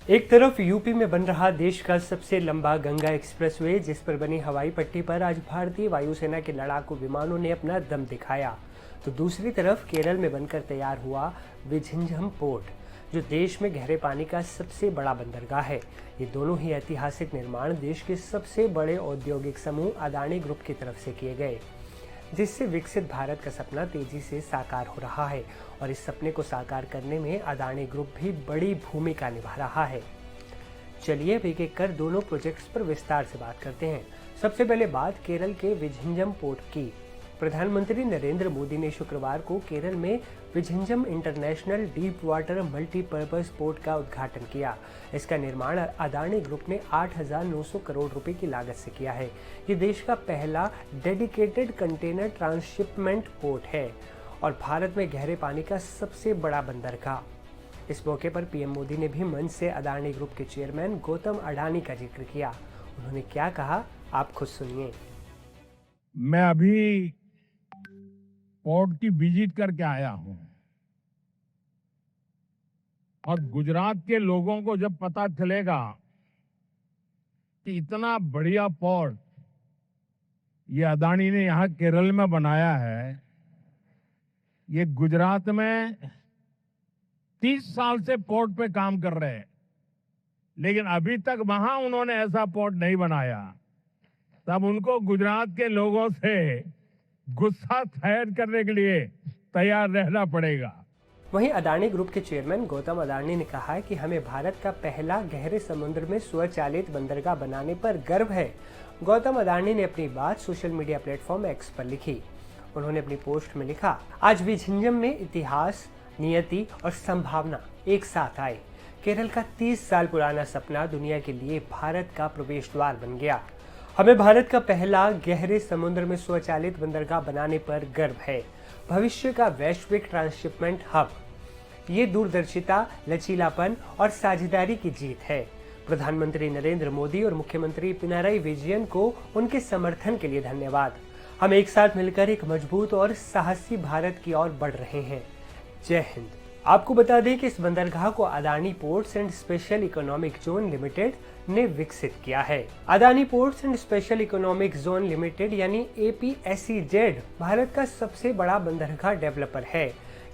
एक तरफ यूपी में बन रहा देश का सबसे लंबा गंगा एक्सप्रेसवे, जिस पर बनी हवाई पट्टी पर आज भारतीय वायुसेना के लड़ाकू विमानों ने अपना दम दिखाया, तो दूसरी तरफ केरल में बनकर तैयार हुआ विझिंजम पोर्ट, जो देश में गहरे पानी का सबसे बड़ा बंदरगाह है। ये दोनों ही ऐतिहासिक निर्माण देश के सबसे बड़े औद्योगिक समूह अदानी ग्रुप की तरफ से किए गए, जिससे विकसित भारत का सपना तेजी से साकार हो रहा है। और इस सपने को साकार करने में अदानी ग्रुप भी बड़ी भूमिका निभा रहा है। चलिए अब एक एक कर दोनों प्रोजेक्ट्स पर विस्तार से बात करते हैं। सबसे पहले बात केरल के विझिंजम पोर्ट की। प्रधानमंत्री नरेंद्र मोदी ने शुक्रवार को केरल में Vizhinjam international deep water multipurpose port का उद्घाटन किया। इसका निर्माण अदानी ग्रुप ने 8,900 करोड़ रुपए की लागत से किया है। ये देश का पहला डेडिकेटेड कंटेनर ट्रांसशिपमेंट पोर्ट है और भारत में गहरे पानी का सबसे बड़ा बंदरगाह। इस मौके पर पीएम मोदी ने भी मंच से अदानी ग्रुप के चेयरमैन गौतम अडानी का जिक्र किया। उन्होंने क्या कहा, आप खुद सुनिए। मैं अभी पोर्ट की विजिट करके आया हूं और गुजरात के लोगों को जब पता चलेगा कि इतना बढ़िया पोर्ट ये अदानी ने यहां केरल में बनाया है। ये गुजरात में 30 साल से पोर्ट पे काम कर रहे हैं, लेकिन अभी तक वहां उन्होंने ऐसा पोर्ट नहीं बनाया। तब उनको गुजरात के लोगों से गुस्सा जाहिर करने के लिए तैयार रहना पड़ेगा। वहीं अदानी ग्रुप के चेयरमैन गौतम अडानी ने कहा कि हमें भारत का पहला गहरे समुद्र में स्वचालित बंदरगाह बनाने पर गर्व है। गौतम अडानी ने अपनी बात सोशल मीडिया प्लेटफॉर्म एक्स पर लिखी। उन्होंने अपनी पोस्ट में लिखा, आज विझिंजम में इतिहास, नियति और संभावना एक साथ आए। केरल का 30 साल पुराना सपना दुनिया के लिए भारत का प्रवेश द्वार बन गया। हमें भारत का पहला गहरे समुद्र में स्वचालित बंदरगाह बनाने पर गर्व है। भविष्य का वैश्विक ट्रांसशिपमेंट हब, ये दूरदर्शिता, लचीलापन और साझेदारी की जीत है। प्रधानमंत्री नरेंद्र मोदी और मुख्यमंत्री पिनाराई विजयन को उनके समर्थन के लिए धन्यवाद। हम एक साथ मिलकर एक मजबूत और साहसी भारत की ओर बढ़ रहे हैं। जय हिंद। आपको बता दें कि इस बंदरगाह को Adani ports and special economic zone limited ने विकसित किया है। Adani ports and special economic zone limited यानी APSEZ भारत का सबसे बड़ा बंदरगाह डेवलपर है।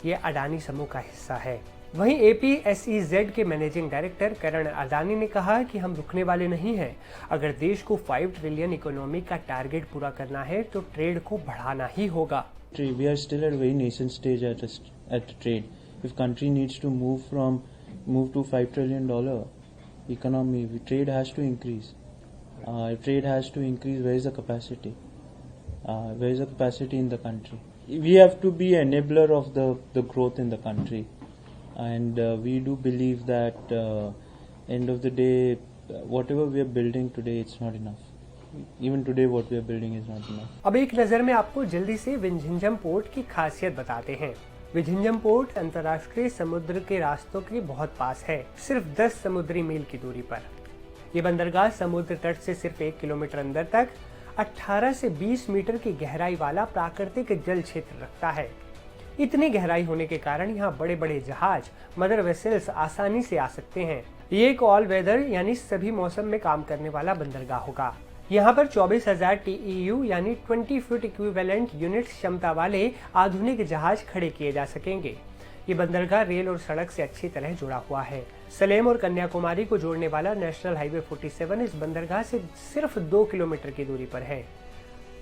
ये अडानी समूह का हिस्सा है। वहीं APSEZ के मैनेजिंग डायरेक्टर करण अडानी ने कहा कि हम रुकने वाले नहीं हैं। अगर देश को 5 ट्रिलियन इकोनॉमी का टारगेट पूरा करना है तो ट्रेड को बढ़ाना ही होगा। We are still at a very nascent stage at trade. If country needs to move to $5 trillion economy, trade has to increase. If trade has to increase, where is the capacity? Where is the capacity in the country? We have to be enabler of the growth in the country, and we do believe that end of the day, whatever we are building today, it's not enough. Even today, what we are building is not enough. अब एक नजर में आपको जल्दी से Vizhinjam port की खासियत बताते हैं। विझिंजम पोर्ट अंतर्राष्ट्रीय समुद्र के रास्तों के बहुत पास है, सिर्फ 10 समुद्री मील की दूरी पर। ये बंदरगाह समुद्र तट से सिर्फ 1 किलोमीटर अंदर तक 18 से 20 मीटर की गहराई वाला प्राकृतिक जल क्षेत्र रखता है। इतनी गहराई होने के कारण यहाँ बड़े बड़े जहाज, मदर वेसल्स आसानी से आ सकते हैं। ये एक ऑल वेदर यानी सभी मौसम में काम करने वाला बंदरगाह होगा। यहाँ पर 24,000 TEU यानी 20 फुट इक्विवेलेंट यूनिट क्षमता वाले आधुनिक जहाज खड़े किए जा सकेंगे। ये बंदरगाह रेल और सड़क से अच्छी तरह जुड़ा हुआ है। सलेम और कन्याकुमारी को जोड़ने वाला नेशनल हाईवे 47 इस बंदरगाह से सिर्फ 2 किलोमीटर की दूरी पर है,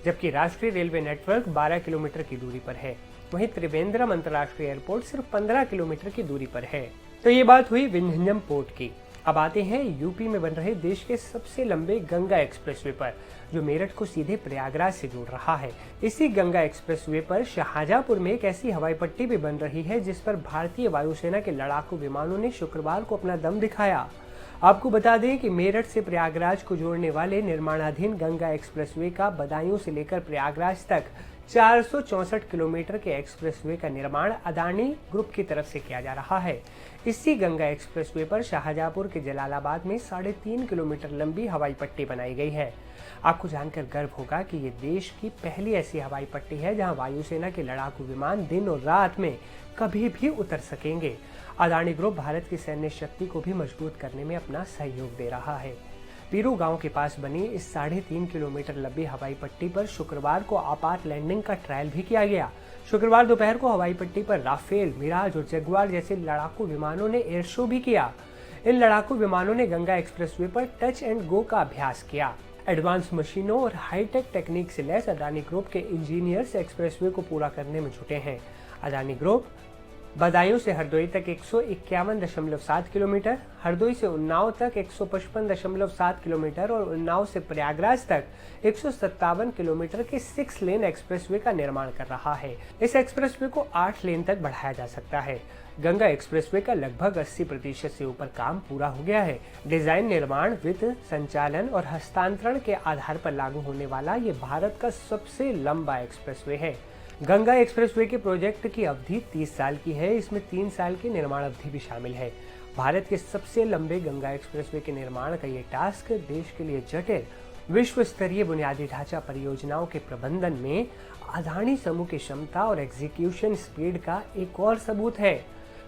जबकि राष्ट्रीय रेलवे नेटवर्क 12 किलोमीटर की दूरी पर है। वहीं त्रिवेंद्रम अंतर्राष्ट्रीय एयरपोर्ट सिर्फ 15 किलोमीटर की दूरी पर है। तो ये बात हुई विझिंजम पोर्ट की। अब आते हैं यूपी में बन रहे देश के सबसे लंबे गंगा एक्सप्रेसवे पर, जो मेरठ को सीधे प्रयागराज से जोड़ रहा है। इसी गंगा एक्सप्रेसवे पर शाहजहांपुर में एक ऐसी हवाई पट्टी भी बन रही है, जिस पर भारतीय वायुसेना के लड़ाकू विमानों ने शुक्रवार को अपना दम दिखाया। आपको बता दें कि मेरठ से प्रयागराज को जोड़ने वाले निर्माणाधीन गंगा एक्सप्रेसवे का बदायूं से लेकर प्रयागराज तक 464 किलोमीटर के एक्सप्रेसवे का निर्माण अदानी ग्रुप की तरफ से किया जा रहा है। इसी गंगा एक्सप्रेसवे पर शाहजहांपुर के जलालाबाद में 3.5 किलोमीटर लंबी हवाई पट्टी बनाई गई है। आपको जानकर गर्व होगा कि ये देश की पहली ऐसी हवाई पट्टी है जहां वायुसेना के लड़ाकू विमान दिन और रात में कभी भी उतर सकेंगे। अदानी ग्रुप भारत की सैन्य शक्ति को भी मजबूत करने में अपना सहयोग दे रहा है। पीरू गांव के पास बनी इस 3.5 किलोमीटर लंबी हवाई पट्टी पर शुक्रवार को आपात लैंडिंग का ट्रायल भी किया गया। शुक्रवार दोपहर को हवाई पट्टी पर राफेल, मिराज और जगुआर जैसे लड़ाकू विमानों ने एयर शो भी किया। इन लड़ाकू विमानों ने गंगा एक्सप्रेसवे पर टच एंड गो का अभ्यास किया। एडवांस मशीनों और हाईटेक टेक्निक से लैस अदानी ग्रुप के इंजीनियर्स एक्सप्रेसवे को पूरा करने में जुटे हैं। अदानी ग्रुप बदायूं से हरदोई तक 151.7 किलोमीटर, हरदोई से उन्नाव तक 155.7 किलोमीटर और उन्नाव से प्रयागराज तक 157 किलोमीटर के 6 लेन एक्सप्रेसवे का निर्माण कर रहा है। इस एक्सप्रेसवे को 8 लेन तक बढ़ाया जा सकता है। गंगा एक्सप्रेसवे का लगभग 80% से ऊपर काम पूरा हो गया है। डिजाइन, निर्माण, वित्त, संचालन और हस्तांतरण के आधार पर लागू होने वाला ये भारत का सबसे लंबा एक्सप्रेसवे है। गंगा एक्सप्रेसवे के प्रोजेक्ट की अवधि 30 साल की है। इसमें 3 साल की निर्माण अवधि भी शामिल है। भारत के सबसे लंबे गंगा एक्सप्रेसवे के निर्माण का ये टास्क देश के लिए जटिल विश्व स्तरीय बुनियादी ढांचा परियोजनाओं के प्रबंधन में अदानी समूह की क्षमता और एग्जीक्यूशन स्पीड का एक और सबूत है।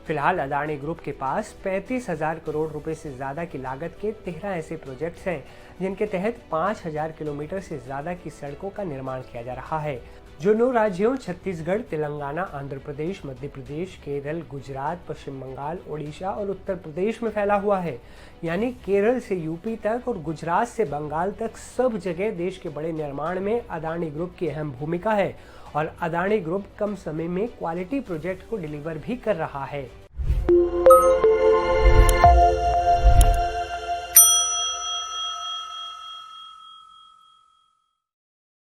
फिलहाल अदानी ग्रुप के पास 35,000 करोड़ रुपए से ज्यादा की लागत के 13 ऐसे प्रोजेक्ट्स हैं जिनके तहत 5,000 किलोमीटर से ज्यादा की सड़कों का निर्माण किया जा रहा है, जो 9 राज्यों छत्तीसगढ़, तेलंगाना, आंध्र प्रदेश, मध्य प्रदेश, केरल, गुजरात, पश्चिम बंगाल, ओडिशा और उत्तर प्रदेश में फैला हुआ है। यानी केरल से यूपी तक और गुजरात से बंगाल तक सब जगह देश के बड़े निर्माण में अदानी ग्रुप की अहम भूमिका है और अदानी ग्रुप कम समय में क्वालिटी प्रोजेक्ट को डिलीवर भी कर रहा है।